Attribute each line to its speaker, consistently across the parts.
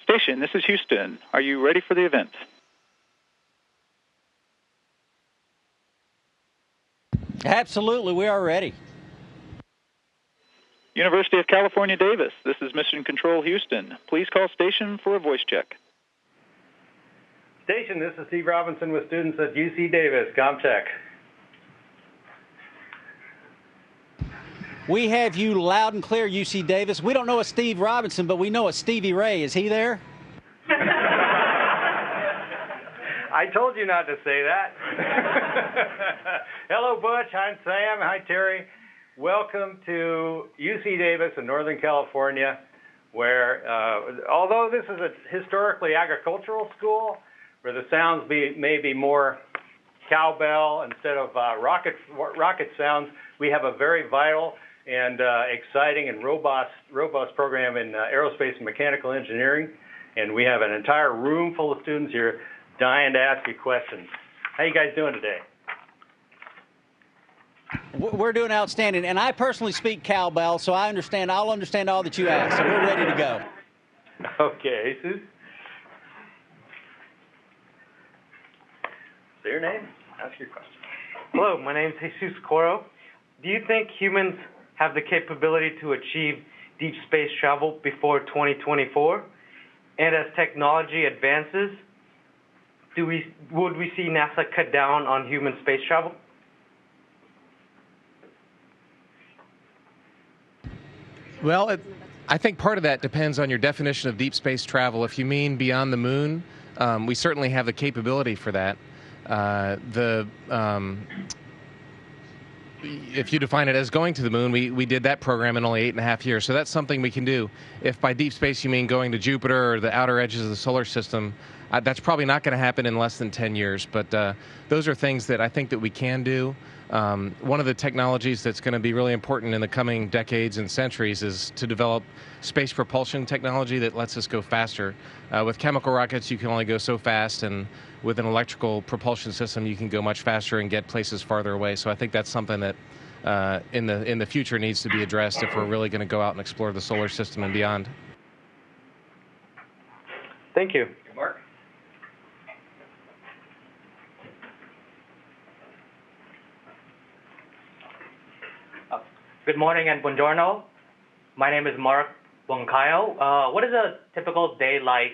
Speaker 1: Station, this is Houston. Are you ready for the event?
Speaker 2: Absolutely, we are ready.
Speaker 1: University of California, Davis, this is Mission Control Houston. Please call station for a voice check.
Speaker 3: Station, this is Steve Robinson with students at UC Davis. ComCheck.
Speaker 2: We have you loud and clear, UC Davis. We don't know a Steve Robinson, but we know a Stevie Ray. Is he there?
Speaker 3: I told you not to say that. Hello, Butch. Hi, Sam. Hi, Terry. Welcome to UC Davis in Northern California, where although this is a historically agricultural school, where the sounds may be more cowbell instead of rocket sounds, we have a very vital and exciting and robust program in aerospace and mechanical engineering, and we have an entire room full of students here dying to ask you questions. How you guys doing today?
Speaker 2: We're doing outstanding, and I personally speak cowbell, so I'll understand all that you ask, so we're ready to go.
Speaker 3: Okay, Jesus. Say your name, ask your question.
Speaker 4: Hello, my name is Jesus Coro. Do you think humans have the capability to achieve deep space travel before 2024? And as technology advances, would we see NASA cut down on human space travel?
Speaker 5: Well, I think part of that depends on your definition of deep space travel. If you mean beyond the moon, we certainly have the capability for that. If you define it as going to the moon, we did that program in only 8.5 years. So that's something we can do. If by deep space you mean going to Jupiter or the outer edges of the solar system, that's probably not going to happen in less than 10 years. But those are things that I think that we can do. One of the technologies that's going to be really important in the coming decades and centuries is to develop space propulsion technology that lets us go faster. With chemical rockets, you can only go so fast, and with an electrical propulsion system, you can go much faster and get places farther away. So I think that's something that in the future needs to be addressed if we're really going to go out and explore the solar system and beyond.
Speaker 4: Thank you.
Speaker 3: Mark?
Speaker 6: Good morning and buongiorno. My name is Mark Boncayo. What is a typical day like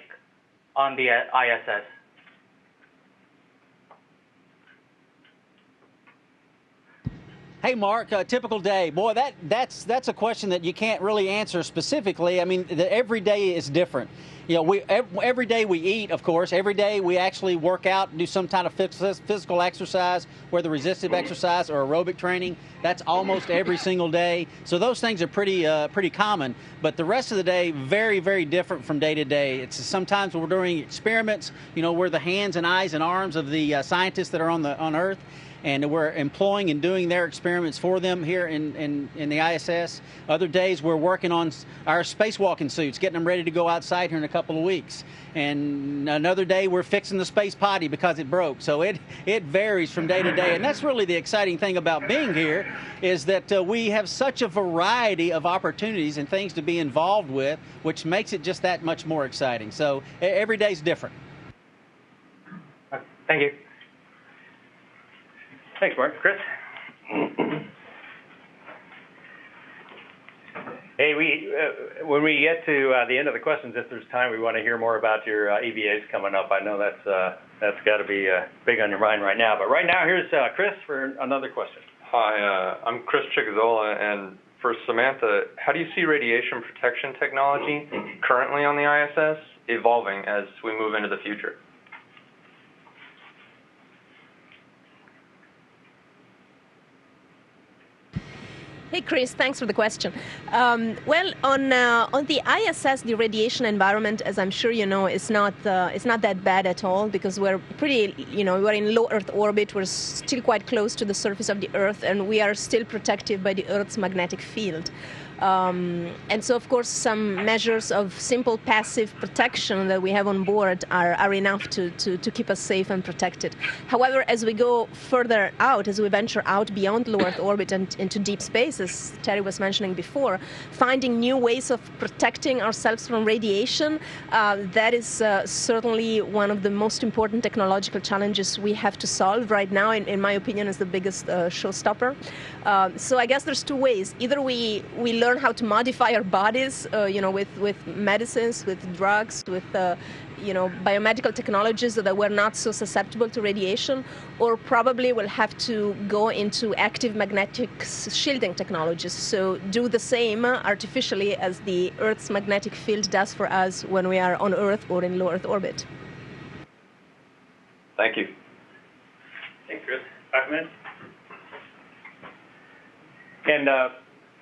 Speaker 6: on the ISS?
Speaker 2: Hey, Mark, a typical day. Boy, that's a question that you can't really answer specifically. I mean, every day is different. You know, every day we eat, of course. Every day we actually work out and do some kind of physical exercise, whether resistive exercise or aerobic training. That's almost every single day. So those things are pretty common. But the rest of the day, very, very different from day to day. It's sometimes we're doing experiments. You know, we're the hands and eyes and arms of the scientists that are on Earth. And we're employing and doing their experiments for them here in the ISS. Other days we're working on our spacewalking suits, getting them ready to go outside here in a couple of weeks. And another day we're fixing the space potty because it broke. So it varies from day to day. And that's really the exciting thing about being here, is that we have such a variety of opportunities and things to be involved with, which makes it just that much more exciting. So every day's different.
Speaker 6: Thank you.
Speaker 3: Thanks, Mark. Chris? Hey, when we get to the end of the questions, if there's time, we want to hear more about your EVAs coming up. I know that's got to be big on your mind right now. But right now, here's Chris for another question.
Speaker 7: Hi, I'm Chris Chigazola, and for Samantha, how do you see radiation protection technology currently on the ISS evolving as we move into the future?
Speaker 8: Hey, Chris, thanks for the question. Well, on the ISS, the radiation environment, as I'm sure you know, is not that bad at all, because we're pretty, we're in low Earth orbit. We're still quite close to the surface of the Earth, and we are still protected by the Earth's magnetic field. And so, of course, some measures of simple passive protection that we have on board are enough to keep us safe and protected. However, as we go further out, as we venture out beyond low Earth orbit and into deep space, as Terry was mentioning before, finding new ways of protecting ourselves from radiation, that is certainly one of the most important technological challenges we have to solve right now, in my opinion, is the biggest showstopper. So I guess there's two ways. Either we learn how to modify our bodies, with medicines, with drugs, with biomedical technologies so that we're not so susceptible to radiation, or probably we'll have to go into active magnetic shielding technologies. So do the same artificially as the Earth's magnetic field does for us when we are on Earth or in low Earth orbit.
Speaker 7: Thank you.
Speaker 3: Thanks, Chris. Ahmed? And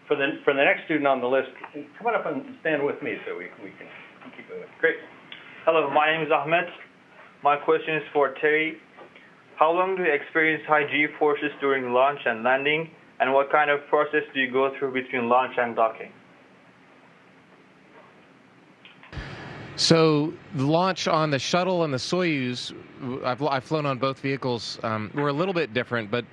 Speaker 3: for the next student on the list, come on up and stand with me so we can keep moving. Great.
Speaker 9: Hello, my name is Ahmed. My question is for Terry. How long do you experience high G-forces during launch and landing, and what kind of process do you go through between launch and docking?
Speaker 5: So the launch on the shuttle and the Soyuz, I've flown on both vehicles, were a little bit different, but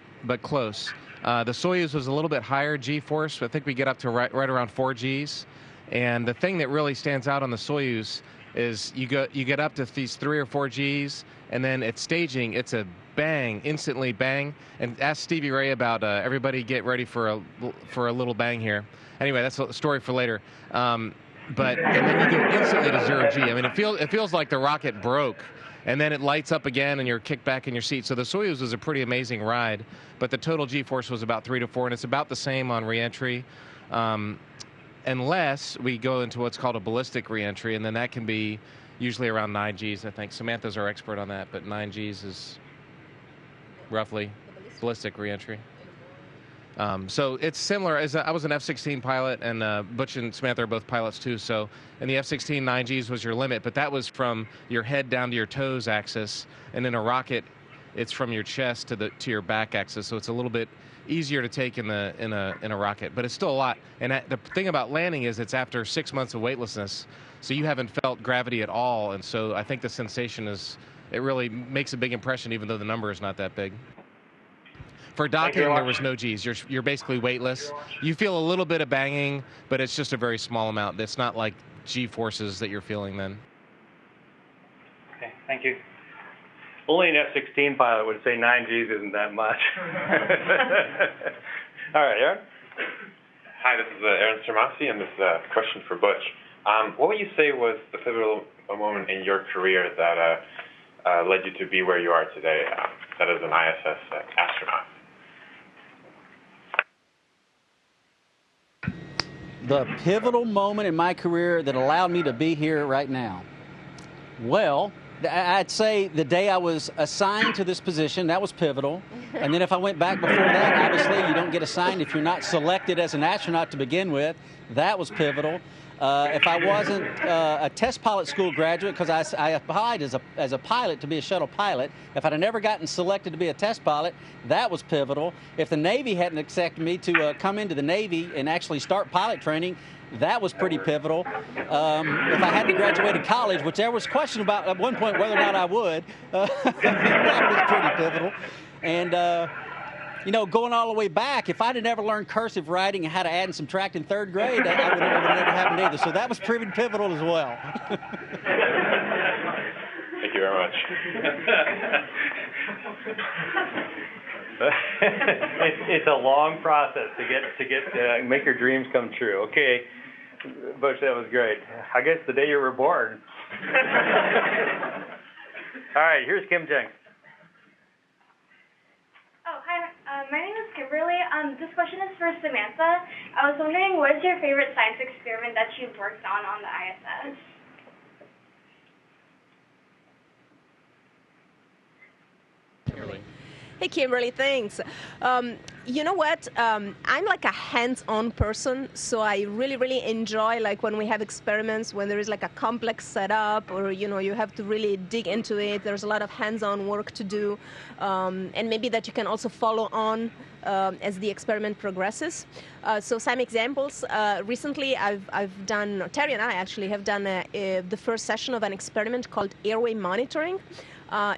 Speaker 5: close. The Soyuz was a little bit higher G-force. I think we get up to right around 4 Gs. And the thing that really stands out on the Soyuz is you get up to these 3 or 4 Gs, and then at staging, it's a bang, instantly bang. And ask Stevie Ray about everybody get ready for a little bang here. Anyway, that's a story for later. And then you go instantly to 0 G. I mean, it feels like the rocket broke, and then it lights up again, and you're kicked back in your seat. So the Soyuz was a pretty amazing ride, but the total G-force was about 3 to 4, and it's about the same on reentry. Unless we go into what's called a ballistic reentry, and then that can be usually around 9 Gs, I think. Samantha's our expert on that, but 9 Gs is roughly ballistic reentry. So it's similar. I was an F-16 pilot, and Butch and Samantha are both pilots too. So in the F-16, 9 Gs was your limit, but that was from your head down to your toes axis, and in a rocket, it's from your chest to your back axis. So it's a little bit easier to take in a rocket, but it's still a lot. And the thing about landing is it's after 6 months of weightlessness, so you haven't felt gravity at all. And so I think the sensation it really makes a big impression, even though the number is not that big. For docking, there was no Gs. You're basically weightless. You feel a little bit of banging, but it's just a very small amount. It's not like G forces that you're feeling then.
Speaker 9: Okay, thank you.
Speaker 3: Only an F-16 pilot would say 9 Gs isn't that much. All right, Aaron?
Speaker 10: Hi, this is Aaron Sermasi, and this is a question for Butch. What would you say was the pivotal moment in your career that led you to be where you are today, that is an ISS astronaut?
Speaker 2: The pivotal moment in my career that allowed me to be here right now. Well, I'd say the day I was assigned to this position, that was pivotal. And then if I went back before that, obviously you don't get assigned if you're not selected as an astronaut to begin with. That was pivotal. If I wasn't a test pilot school graduate, because I applied as a pilot to be a shuttle pilot, if I'd have never gotten selected to be a test pilot, that was pivotal. If the Navy hadn't accepted me to come into the Navy and actually start pilot training, that was pretty pivotal. If I hadn't graduated college, which there was question about at one point whether or not I would, that was pretty pivotal. And going all the way back, if I'd have never learned cursive writing and how to add and subtract in 3rd grade, that would have never happened either. So that was pretty pivotal as well.
Speaker 10: Thank you very much.
Speaker 3: It's a long process to make your dreams come true. Okay, Butch, that was great. I guess the day you were born. All right, here's Kim Jenks.
Speaker 11: Oh, hi. My name is Kimberly. This question is for Samantha. I was wondering, what is your favorite science experiment that you've worked on the ISS?
Speaker 8: Hey, Kimberly, thanks. You know what? I'm like a hands-on person, so I really, really enjoy like when we have experiments, when there is like a complex setup, or you have to really dig into it. There's a lot of hands-on work to do, and maybe that you can also follow on as the experiment progresses. So some examples. Recently, I've done, Terry and I actually have done the first session of an experiment called airway monitoring.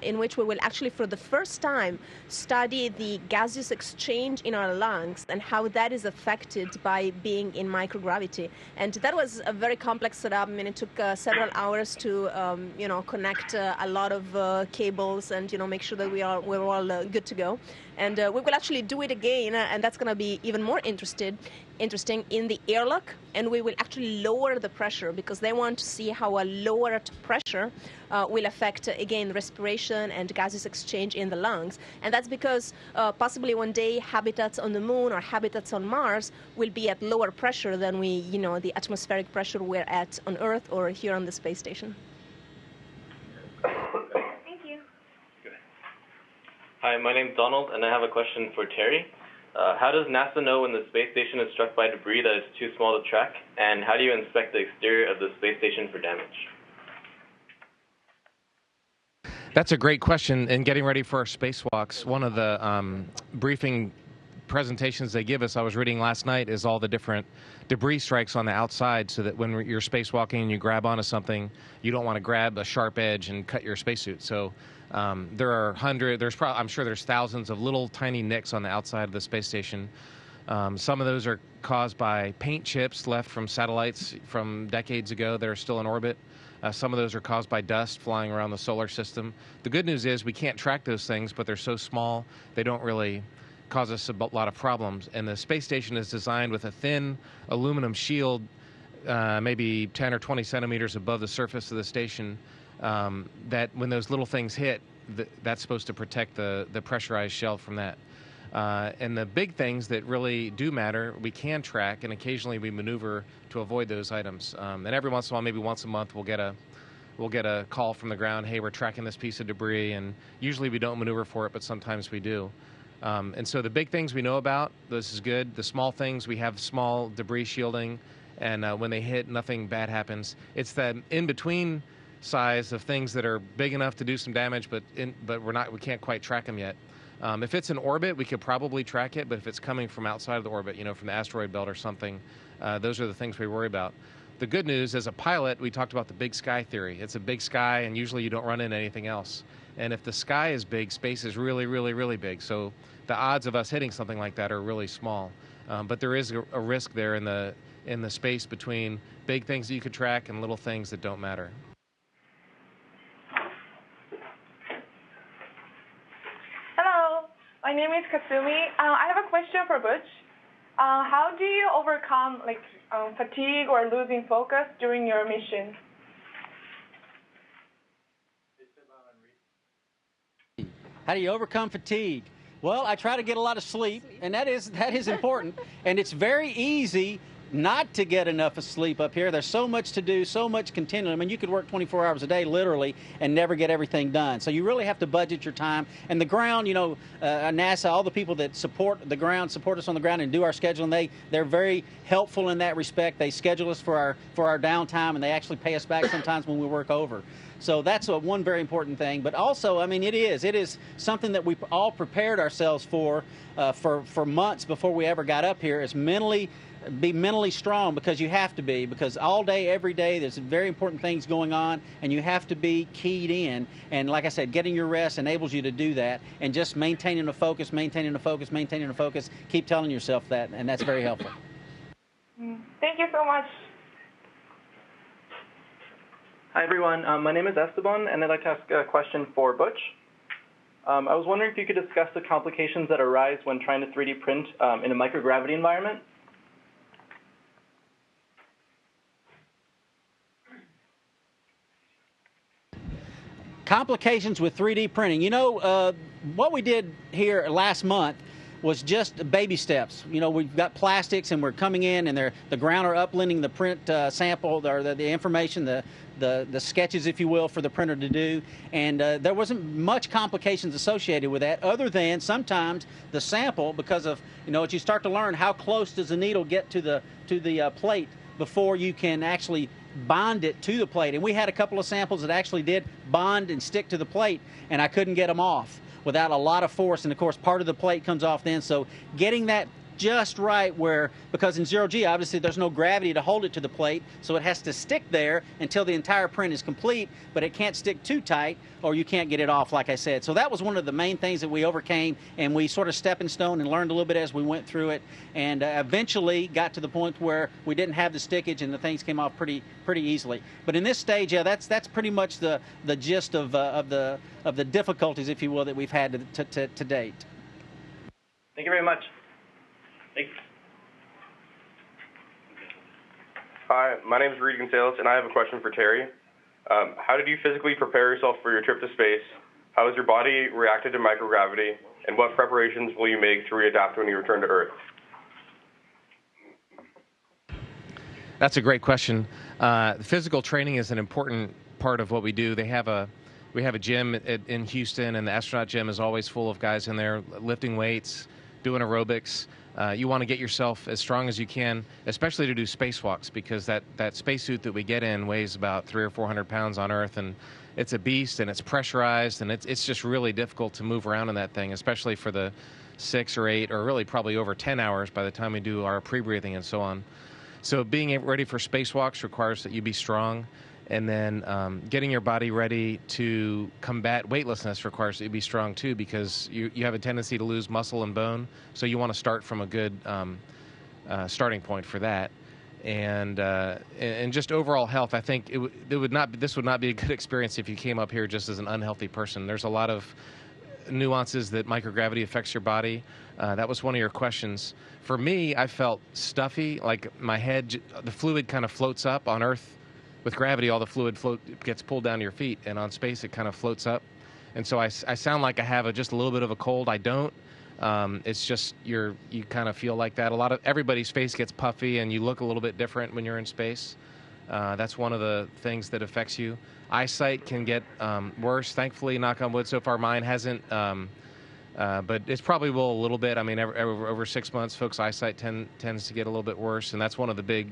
Speaker 8: In which we will actually, for the first time, study the gaseous exchange in our lungs and how that is affected by being in microgravity. And that was a very complex setup. I mean, it took several hours to, connect a lot of cables and, make sure that we're all good to go. And we will actually do it again, and that's going to be even more interesting in the airlock, and we will actually lower the pressure because they want to see how a lowered pressure will affect, again, respiration and gaseous exchange in the lungs. And that's because possibly one day habitats on the moon or habitats on Mars will be at lower pressure than the atmospheric pressure we're at on Earth or here on the space station.
Speaker 11: Thank you.
Speaker 12: Hi, my name's Donald, and I have a question for Terry. How does NASA know when the space station is struck by debris that is too small to track, and how do you inspect the exterior of the space station for damage?
Speaker 5: That's a great question. In getting ready for our spacewalks, one of the briefing presentations they give us, I was reading last night, is all the different debris strikes on the outside, so that when you're spacewalking and you grab onto something, you don't want to grab a sharp edge and cut your spacesuit. So there are I'm sure there's thousands of little tiny nicks on the outside of the space station. Some of those are caused by paint chips left from satellites from decades ago that are still in orbit. Some of those are caused by dust flying around the solar system. The good news is we can't track those things, but they're so small they don't really cause us a lot of problems. And the space station is designed with a thin aluminum shield, maybe 10 or 20 centimeters above the surface of the station, that when those little things hit, that's supposed to protect the pressurized shell from that. And the big things that really do matter, we can track, and occasionally we maneuver to avoid those items. And every once in a while, maybe once a month, we'll get a call from the ground, hey, we're tracking this piece of debris, and usually we don't maneuver for it, but sometimes we do. And so the big things we know about, this is good. The small things, we have small debris shielding, and when they hit, nothing bad happens. It's the in-between size of things that are big enough to do some damage, but we can't quite track them yet. If it's in orbit, we could probably track it, but if it's coming from outside of the orbit, from the asteroid belt or something, those are the things we worry about. The good news, as a pilot, we talked about the big sky theory. It's a big sky, and usually you don't run into anything else. And if the sky is big, space is really, really, really big. So the odds of us hitting something like that are really small. But there is a risk there in the space between big things that you could track and little things that don't matter.
Speaker 13: Hello, my name is Katsumi. I have a question for Butch. How do you overcome fatigue or losing focus during your mission?
Speaker 2: How do you overcome fatigue? Well, I try to get a lot of sleep, and that is important. And it's very easy not to get enough of sleep up here. There's so much to do, so much continuum. I mean, you could work 24 hours a day, literally, and never get everything done. So you really have to budget your time. And the ground, NASA, all the people that support us on the ground and do our scheduling, they're very helpful in that respect. They schedule us for our downtime, and they actually pay us back sometimes when we work over. So that's one very important thing. But also, I mean, it is something that we all prepared ourselves for months before we ever got up here, is be mentally strong, because you have to be, because all day, every day, there's very important things going on, and you have to be keyed in. And like I said, getting your rest enables you to do that, and just maintaining a focus, keep telling yourself that, and that's very helpful.
Speaker 13: Thank you so much.
Speaker 14: Hi, everyone. My name is Esteban, and I'd like to ask a question for Butch. I was wondering if you could discuss the complications that arise when trying to 3D print in a microgravity environment.
Speaker 2: Complications with 3D printing. What we did here last month, was just baby steps. You know, we've got plastics and we're coming in and the grounder uploading the print sample or the information, the sketches, if you will, for the printer to do. And there wasn't much complications associated with that other than sometimes the sample, because of, you know, as you start to learn how close does the needle get to the plate before you can actually bond it to the plate. And we had a couple of samples that actually did bond and stick to the plate, and I couldn't get them off without a lot of force. And of course, part of the plate comes off then. So getting that just right where, because in 0G, obviously there's no gravity to hold it to the plate, so it has to stick there until the entire print is complete, but it can't stick too tight or you can't get it off, like I said. So that was one of the main things that we overcame, and we sort of stepping stone and learned a little bit as we went through it, and eventually got to the point where we didn't have the stickage and the things came off pretty easily. But in this stage, yeah, that's pretty much the gist of the difficulties, if you will, that we've had to date.
Speaker 14: Thank you very much.
Speaker 15: Thanks. Hi, my name is Reed Gonzalez, and I have a question for Terry. How did you physically prepare yourself for your trip to space? How has your body reacted to microgravity? And what preparations will you make to readapt when you return to Earth?
Speaker 5: That's a great question. Physical training is an important part of what we do. We have a gym in Houston, and the astronaut gym is always full of guys in there lifting weights, doing aerobics. You want to get yourself as strong as you can, especially to do spacewalks, because that spacesuit that we get in weighs about 300 or 400 pounds on Earth, and it's a beast, and it's pressurized, and it's just really difficult to move around in that thing, especially for the 6 or 8 or really probably over 10 hours by the time we do our pre-breathing and so on. So being ready for spacewalks requires that you be strong. And then getting your body ready to combat weightlessness requires that you be strong too, because you have a tendency to lose muscle and bone. So you want to start from a good starting point for that. And just overall health, I think this would not be a good experience if you came up here just as an unhealthy person. There's a lot of nuances that microgravity affects your body. That was one of your questions. For me, I felt stuffy, like my head, the fluid kind of floats up. On Earth, with gravity, all the fluid gets pulled down to your feet, and on space, it kind of floats up. And so I sound like I have just a little bit of a cold. I don't. It's just you kind of feel like that. Everybody's face gets puffy, and you look a little bit different when you're in space. That's one of the things that affects you. Eyesight can get worse. Thankfully, knock on wood, so far mine hasn't. But it's probably will a little bit. I mean, over 6 months, folks' eyesight tends to get a little bit worse, and that's one of the big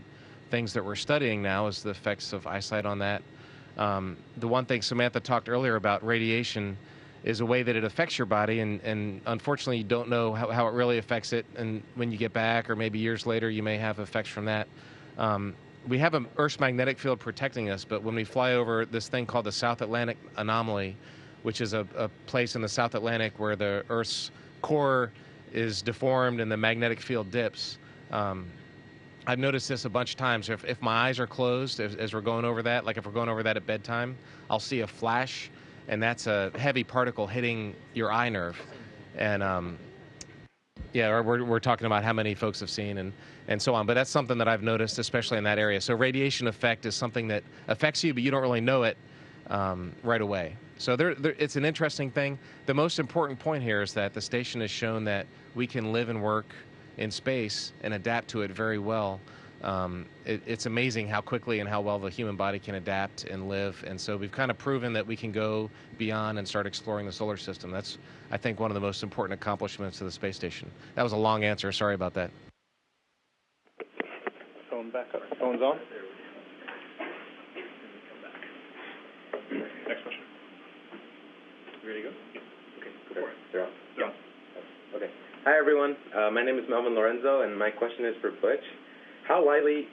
Speaker 5: things that we're studying now is the effects of eyesight on that. The one thing Samantha talked earlier about, radiation, is a way that it affects your body, and unfortunately you don't know how it really affects it, and when you get back or maybe years later you may have effects from that. We have an Earth's magnetic field protecting us, but when we fly over this thing called the South Atlantic Anomaly, which is a place in the South Atlantic where the Earth's core is deformed and the magnetic field dips, I've noticed this a bunch of times. If my eyes are closed as we're going over that, like if we're going over that at bedtime, I'll see a flash, and that's a heavy particle hitting your eye nerve. And yeah, we're talking about how many folks have seen and so on. But that's something that I've noticed, especially in that area. So radiation effect is something that affects you, but you don't really know it right away. So it's an interesting thing. The most important point here is that the station has shown that we can live and work in space and adapt to it very well. It's amazing how quickly and how well the human body can adapt and live. And so we've kind of proven that we can go beyond and start exploring the solar system. That's, I think, one of the most important accomplishments of the space station. That was a long answer. Sorry about that.
Speaker 15: Phone back up. Phone's on.
Speaker 10: Next question. You ready to go?
Speaker 16: Okay, go for it. They're on. Yeah. Okay. Hi, everyone. My name is Melvin Lorenzo, and my question is for Butch. How lively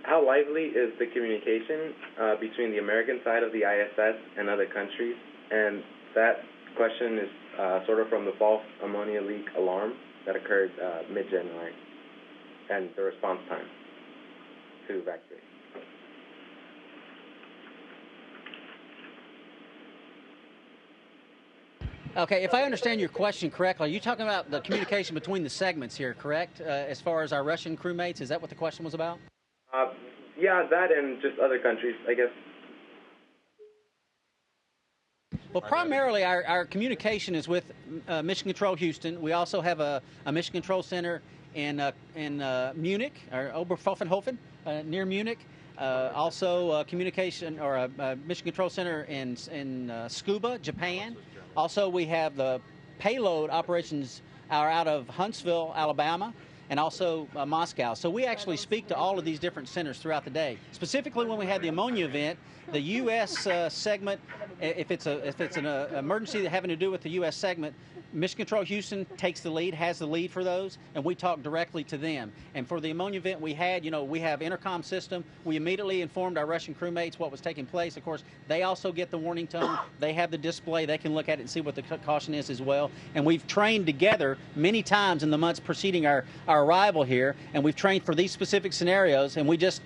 Speaker 16: is the communication between the American side of the ISS and other countries? And that question is sort of from the false ammonia leak alarm that occurred mid-January, and the response time to evacuate.
Speaker 2: Okay, if I understand your question correctly, you're talking about the communication between the segments here, correct? As far as our Russian crewmates, is that what the question was about?
Speaker 16: Yeah, that and just other countries, I guess.
Speaker 2: Well, primarily our communication is with Mission Control Houston. We also have a Mission Control Center in Munich, or Oberpfaffenhofen, near Munich. Also communication or a Mission Control Center in Tsukuba, Japan. Also, we have the payload operations are out of Huntsville, Alabama, and also Moscow. So we actually speak to all of these different centers throughout the day. Specifically, when we had the ammonia event, the U.S. segment, if it's an emergency having to do with the U.S. segment, Mission Control Houston takes the lead, has the lead for those, and we talk directly to them. And for the ammonia event we had, we have intercom system. We immediately informed our Russian crewmates what was taking place. Of course, they also get the warning tone. They have the display. They can look at it and see what the caution is as well. And we've trained together many times in the months preceding our arrival here, and we've trained for these specific scenarios, and we just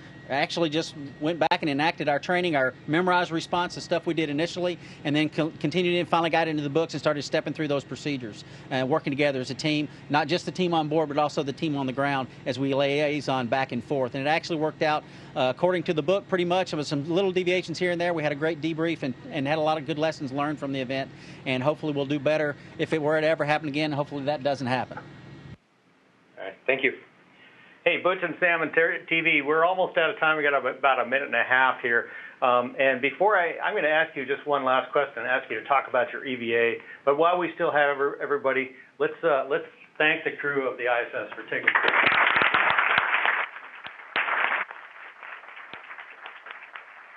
Speaker 2: went back and enacted our training, our memorized response, the stuff we did initially, and then continued and finally got into the books and started stepping through those procedures and working together as a team, not just the team on board, but also the team on the ground as we liaison back and forth. And it actually worked out according to the book pretty much. There was some little deviations here and there. We had a great debrief and had a lot of good lessons learned from the event, and hopefully we'll do better if it were to ever happen again. Hopefully that doesn't happen.
Speaker 3: All right, thank you. Hey, Butch and Sam and TV, we're almost out of time. We got about a minute and a half here. And before I'm going to ask you just one last question, ask you to talk about your EVA. But while we still have everybody, let's thank the crew of the ISS for taking part.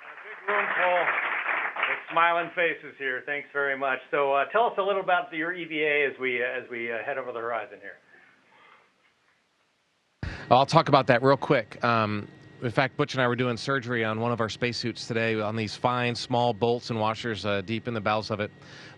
Speaker 3: A big room full of smiling faces here. Thanks very much. So tell us a little about your EVA as we head over the horizon here.
Speaker 5: I'll talk about that real quick. In fact, Butch and I were doing surgery on one of our spacesuits today on these fine, small bolts and washers deep in the bowels of it.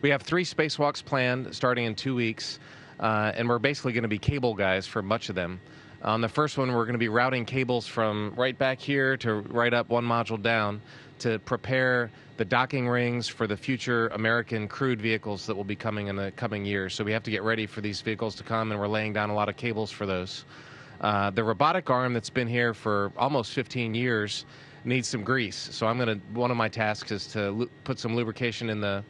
Speaker 5: We have 3 spacewalks planned starting in 2 weeks, and we're basically going to be cable guys for much of them. On the first one, we're going to be routing cables from right back here to right up one module down to prepare the docking rings for the future American crewed vehicles that will be coming in the coming years. So we have to get ready for these vehicles to come, and we're laying down a lot of cables for those. The robotic arm that's been here for almost 15 years needs some grease. So one of my tasks is to put some lubrication in the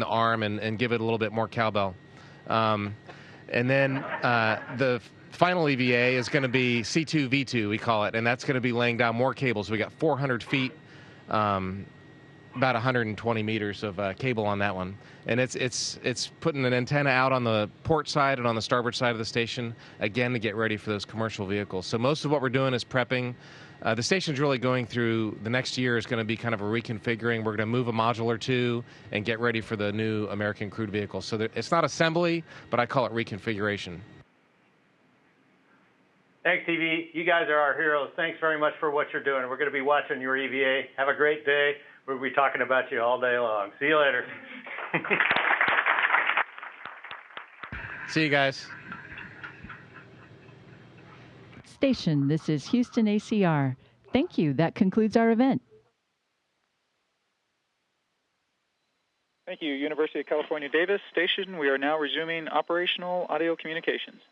Speaker 5: arm and give it a little bit more cowbell. And then the final EVA is going to be C2V2, we call it, and that's going to be laying down more cables. We got 400 feet, about 120 meters of cable on that one. And it's putting an antenna out on the port side and on the starboard side of the station, again, to get ready for those commercial vehicles. So most of what we're doing is prepping. The station's really going through, the next year is going to be kind of a reconfiguring. We're going to move a module or two and get ready for the new American crewed vehicles. So it's not assembly, but I call it reconfiguration.
Speaker 3: Thanks, TV. You guys are our heroes. Thanks very much for what you're doing. We're going to be watching your EVA. Have a great day. We'll be talking about you all day long. See you later.
Speaker 5: See you guys.
Speaker 17: Station, this is Houston ACR. Thank you. That concludes our event.
Speaker 1: Thank you, University of California, Davis Station. We are now resuming operational audio communications.